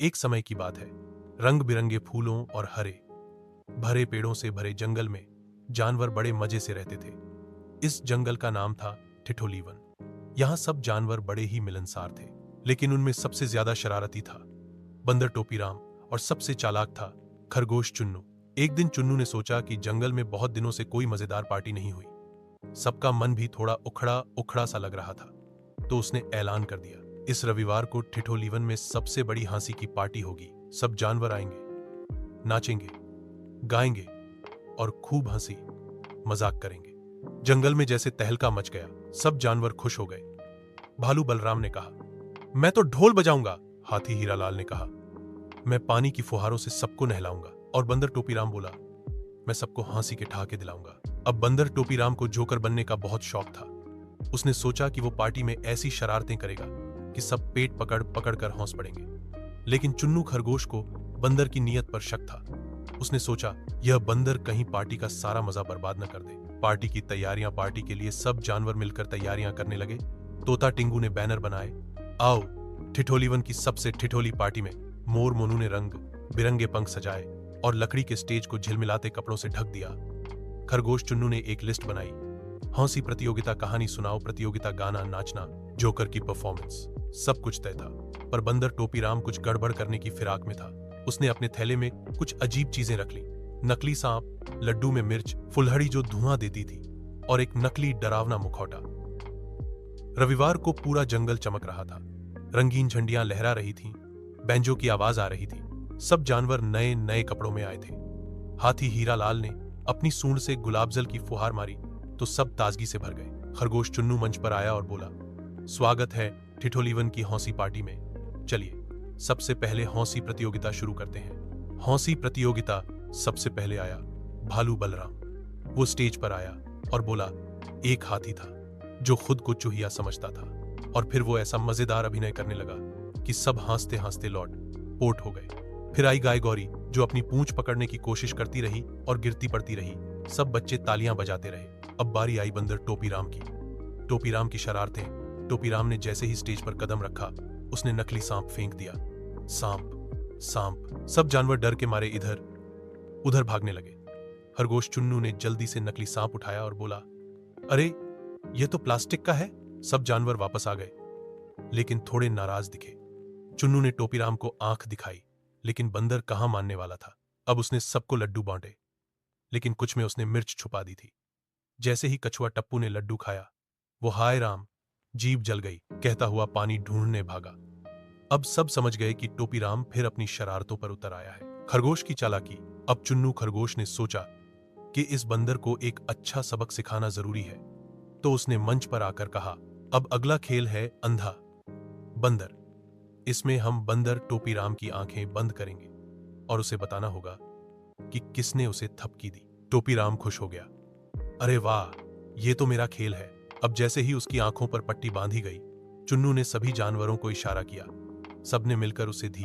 एक समय की बात है। रंग बिरंगे फूलों और हरे भरे पेड़ों से भरे जंगल में जानवर बड़े मजे से रहते थे। इस जंगल का नाम था ठिठोलीवन। यहाँ सब जानवर बड़े ही मिलनसार थे, लेकिन उनमें सबसे ज्यादा शरारती था बंदर टोपीराम और सबसे चालाक था खरगोश चुन्नू। एक दिन चुन्नू ने सोचा कि जंगल में बहुत दिनों से कोई मजेदार पार्टी नहीं हुई। सबका मन भी थोड़ा उखड़ा उखड़ा सा लग रहा था, तो उसने ऐलान कर दिया, इस रविवार को ठिठोलीवन में सबसे बड़ी हंसी की पार्टी होगी। सब जानवर आएंगे, नाचेंगे, गाएंगे और खूब हंसी मजाक करेंगे। जंगल में जैसे तहलका मच गया। सब जानवर खुश हो गए। भालू बलराम ने कहा, मैं तो ढोल बजाऊंगा। हाथी हीरालाल ने कहा, मैं पानी की फुहारों से सबको नहलाऊंगा। और बंदर टोपीराम बोला, मैं सबको हंसी के ठहाके दिलाऊंगा। अब बंदर टोपीराम को जोकर बनने का बहुत शौक था। उसने सोचा कि वो पार्टी में ऐसी शरारतें करेगा कि सब पेट पकड़ पकड़ कर हंस पड़ेंगे। लेकिन चुन्नू खरगोश को बंदर की नीयत पर शक था। उसने सोचा, यह बंदर कहीं पार्टी का सारा मजा बर्बाद न कर दे। पार्टी के लिए सब जानवर मिलकर तैयारियां करने लगे। तोता टिंगू ने बैनर बनाए, आओ ठिठोलीवन की सबसे ठिठोली पार्टी में। मोर मोनू ने रंग बिरंगे पंख सजाए और लकड़ी के स्टेज को झिलमिलाते कपड़ों से ढक दिया। खरगोश चुन्नू ने एक लिस्ट बनाई, हंसी प्रतियोगिता, कहानी सुनाओ प्रतियोगिता, गाना, नाचना, जोकर की परफॉर्मेंस। सब कुछ तय था, पर बंदर टोपीराम कुछ गड़बड़ करने की फिराक में था। उसने अपने थैले में कुछ अजीब चीजें रख ली, नकली सांप, लड्डू में मिर्च, फुलहड़ी जो धुआं देती थी और एक नकली डरावना मुखौटा। रविवार को पूरा जंगल चमक रहा था। रंगीन झंडियां लहरा रही थीं, बैंजो की आवाज आ रही थी। सब जानवर नए नए कपड़ों में आए थे। हाथी हीरालाल ने अपनी सूंड से गुलाबजल की फुहार मारी तो सब ताजगी से भर गए। खरगोश चुन्नू मंच पर आया और बोला, स्वागत है ठिठोलीवन की हौसी पार्टी में। चलिए सबसे पहले हौसी प्रतियोगिता शुरू करते हैं। हौसी प्रतियोगिता सबसे पहले आया भालू बलराम। वो स्टेज पर आया और बोला, एक हाथी था जो खुद को चूहिया समझता था। और फिर वो ऐसा मजेदार अभिनय करने लगा कि सब हंसते हंसते लौट पोट हो गए। फिर आई गाय गौरी, जो अपनी पूंछ पकड़ने की कोशिश करती रही और गिरती पड़ती रही। सब बच्चे तालियां बजाते रहे। अब बारी आई बंदर टोपीराम की। टोपीराम की शरारतें। टोपीराम ने जैसे ही स्टेज पर कदम रखा, उसने नकली सांप फेंक दिया। सांप सांप। सब जानवर डर के मारे इधर उधर भागने लगे। खरगोश चुन्नू ने जल्दी से नकली सांप उठाया और बोला, अरे ये तो प्लास्टिक का है। सब जानवर वापस आ गए, लेकिन थोड़े नाराज दिखे। चुन्नू ने टोपीराम को आंख दिखाई, लेकिन बंदर कहां मानने वाला था। अब उसने सबको लड्डू बांटे, लेकिन कुछ में उसने मिर्च छुपा दी थी। जैसे ही कछुआ टप्पू ने लड्डू खाया, वो हाय राम, जीभ जल गई कहता हुआ पानी ढूंढने भागा। अब सब समझ गए कि टोपीराम फिर अपनी शरारतों पर उतर आया है। खरगोश की चालाकी। अब चुन्नू खरगोश ने सोचा कि इस बंदर को एक अच्छा सबक सिखाना जरूरी है, तो उसने मंच पर आकर कहा, अब अगला खेल है अंधा बंदर। इसमें हम बंदर टोपीराम की आंखें बंद करेंगे और उसे बताना होगा कि किसने उसे थपकी दी। टोपीराम खुश हो गया, अरे वाह, ये तो मेरा खेल है। अब जैसे ही उसकी आंखों पर पट्टी बांधी गई, चुन्नू ने सभी जानवरों को इशारा किया। सबने मिलकर उसे धी